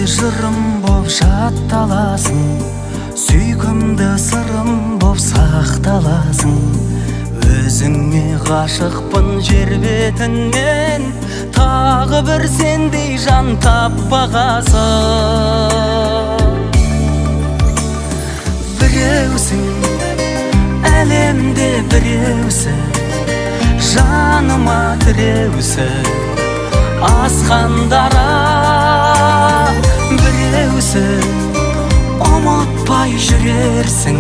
жырым боп жатталасың, сүйкімді сырым боп сақталасың. Өзіңе ғашықпын жер бетінен, тағы бір сендей жан таппағасың. Біреусің, әлемде біреусің, жаныма тіреусің, асқандара. Біреусің, ұмытпай жүрерсің,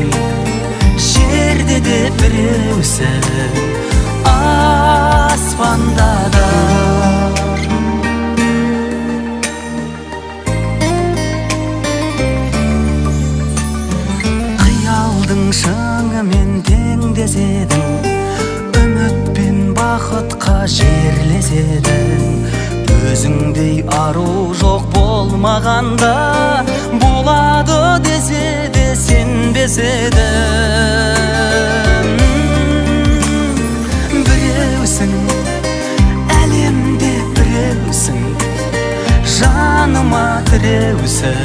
жерде де біреусің, аспанда да. Қиялдың шыңымен теңдеседің, үміт пен бақытқа жерлеседің. Өзіңдей ару жоқ болмағанда, болады десе де сенбес едім. Біреусің, әлемде біреусің, жаныма тіреусің,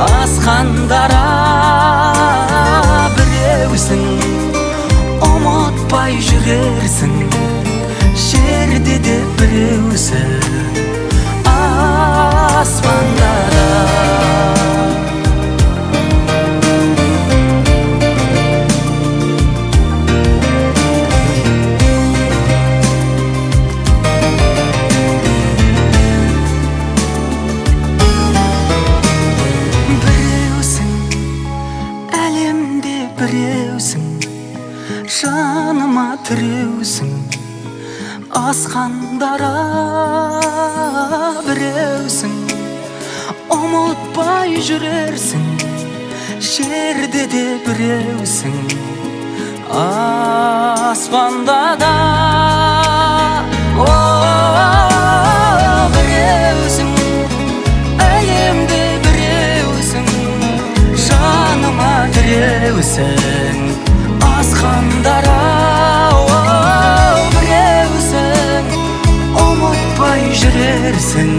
асқандара. Біреусің, ұмытпай жүрерсің, жерде де біреусің, аспанда да. Біреусің, әлемде біреусің, жаныма тіреусің, асқандара. Біреусің, ұмытпай жүрерсің, жерде де біреусің, аспанда да. Біреусің, әлемде біреусің, жаныма тіреусің, асқандара. Біреусің, ұмытпай жүрерсің,